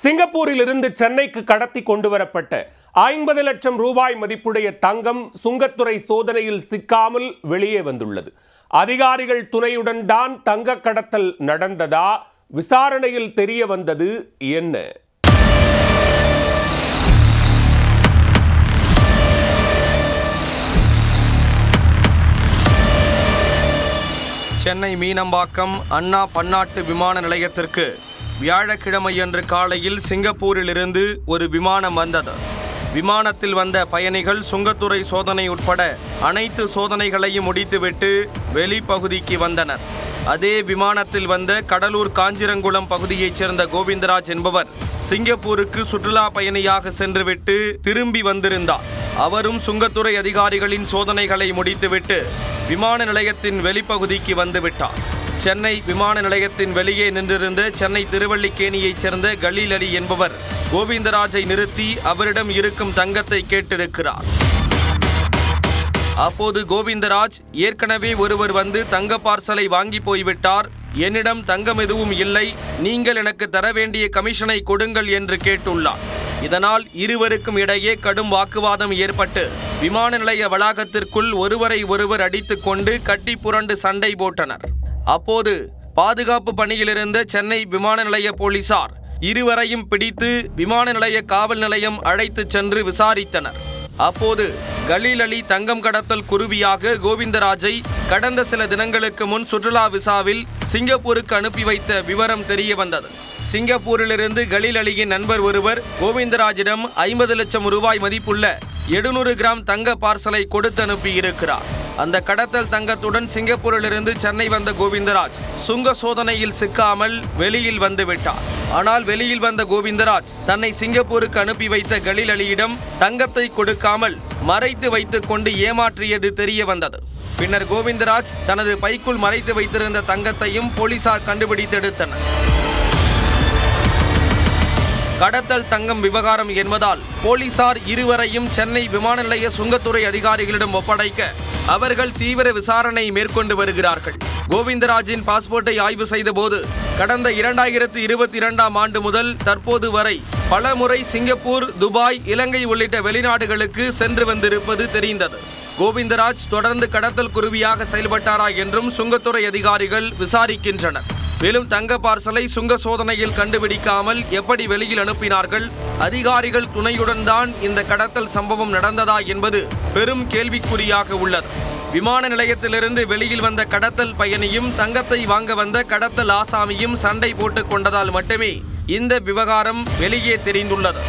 சிங்கப்பூரிலிருந்து சென்னைக்கு கடத்தி கொண்டு வரப்பட்ட 50 லட்சம் ரூபாய் மதிப்புடைய தங்கம் சுங்கத்துறை சோதனையில் சிக்காமல் வெளியே வந்துள்ளது. அதிகாரிகள் துணையுடன் தான் தங்க கடத்தல் நடந்ததா? விசாரணையில் தெரிய வந்தது என்ன? சென்னை மீனம்பாக்கம் அண்ணா பன்னாட்டு விமான நிலையத்திற்கு வியாழக்கிழமையன்று காலையில் சிங்கப்பூரிலிருந்து ஒரு விமானம் வந்தது. விமானத்தில் வந்த பயணிகள் சுங்கத்துறை சோதனை உட்பட அனைத்து சோதனைகளையும் முடித்துவிட்டு வெளிப்பகுதிக்கு வந்தனர். அதே விமானத்தில் வந்த கடலூர் காஞ்சிரங்குளம் பகுதியைச் சேர்ந்த கோவிந்தராஜ் என்பவர் சிங்கப்பூருக்கு சுற்றுலா பயணியாக சென்றுவிட்டு திரும்பி வந்திருந்தார். அவரும் சுங்கத்துறை அதிகாரிகளின் சோதனைகளை முடித்துவிட்டு விமான நிலையத்தின் வெளிப்பகுதிக்கு வந்துவிட்டார். சென்னை விமான நிலையத்தின் வெளியே நின்றிருந்த சென்னை திருவல்லிக்கேணியைச் சேர்ந்த கலீல் அலி என்பவர் கோவிந்தராஜை நிறுத்தி அவரிடம் இருக்கும் தங்கத்தை கேட்டிருக்கிறார். அப்போது கோவிந்தராஜ், ஏற்கனவே ஒருவர் வந்து தங்க பார்சலை வாங்கி போய்விட்டார், என்னிடம் தங்கம் எதுவும் இல்லை, நீங்கள் எனக்கு தர வேண்டிய கமிஷனை கொடுங்கள் என்று கேட்டுள்ளார். இதனால் இருவருக்கும் இடையே கடும் வாக்குவாதம் ஏற்பட்டு விமான நிலைய வளாகத்திற்குள் ஒருவரை ஒருவர் அடித்துக் கொண்டு கட்டி புரண்டு சண்டை போட்டனர். அப்போது பாதுகாப்பு பணியிலிருந்த சென்னை விமான நிலைய போலீசார் இருவரையும் பிடித்து விமான நிலைய காவல் நிலையம் அழைத்துச் சென்று விசாரித்தனர். அப்போது கலீல் அலி தங்கம் கடத்தல் குருவியாக கோவிந்தராஜை கடந்த சில தினங்களுக்கு முன் சுற்றுலா விசாவில் சிங்கப்பூருக்கு அனுப்பி வைத்த விவரம் தெரிய வந்தது. சிங்கப்பூரிலிருந்து கலீல் அலியின் நண்பர் ஒருவர் கோவிந்தராஜிடம் 50 லட்சம் ரூபாய் மதிப்புள்ள 700 கிராம் தங்க பார்சலை கொடுத்து அனுப்பியிருக்கிறார். அந்த கடத்தல் தங்கத்துடன் சிங்கப்பூரிலிருந்து சென்னை வந்த கோவிந்தராஜ் சுங்க சோதனையில் சிக்காமல் வெளியில் வந்துவிட்டார். ஆனால் வெளியில் வந்த கோவிந்தராஜ் தன்னை சிங்கப்பூருக்கு அனுப்பி வைத்த கலீல் அலியிடம் தங்கத்தை கொடுக்காமல் மறைத்து வைத்துக் கொண்டு ஏமாற்றியது தெரிய வந்தது. பின்னர் கோவிந்தராஜ் தனது பைக்குள் மறைத்து வைத்திருந்த தங்கத்தையும் போலீசார் கண்டுபிடித்தெடுத்தனர். கடத்தல் தங்கம் விவகாரம் என்பதால் போலீசார் இருவரையும் சென்னை விமான நிலைய சுங்கத்துறை அதிகாரிகளிடம் ஒப்படைக்க அவர்கள் தீவிர விசாரணை மேற்கொண்டு வருகிறார்கள். கோவிந்தராஜின் பாஸ்போர்ட்டை ஆய்வு செய்த போது கடந்த 2022ஆம் ஆண்டு முதல் தற்போது வரை பல முறை சிங்கப்பூர், துபாய், இலங்கை உள்ளிட்ட வெளிநாடுகளுக்கு சென்று வந்திருப்பது தெரிந்தது. கோவிந்தராஜ் தொடர்ந்து கடத்தல் குருவியாக செயல்பட்டாரா என்றும் சுங்கத்துறை அதிகாரிகள் விசாரிக்கின்றனர். மேலும் தங்க பார்சலை சுங்க சோதனையில் கண்டுபிடிக்காமல் எப்படி வெளியில் அனுப்பினார்கள்? அதிகாரிகள் துணையுடன் தான் இந்த கடத்தல் சம்பவம் நடந்ததா என்பது பெரும் கேள்விக்குறியாக உள்ளது. விமான நிலையத்திலிருந்து வெளியில் வந்த கடத்தல் பயணியும் தங்கத்தை வாங்க வந்த கடத்தல் ஆசாமியும் சண்டை போட்டுக் கொண்டதால் மட்டுமே இந்த விவகாரம் வெளியே தெரிந்துள்ளது.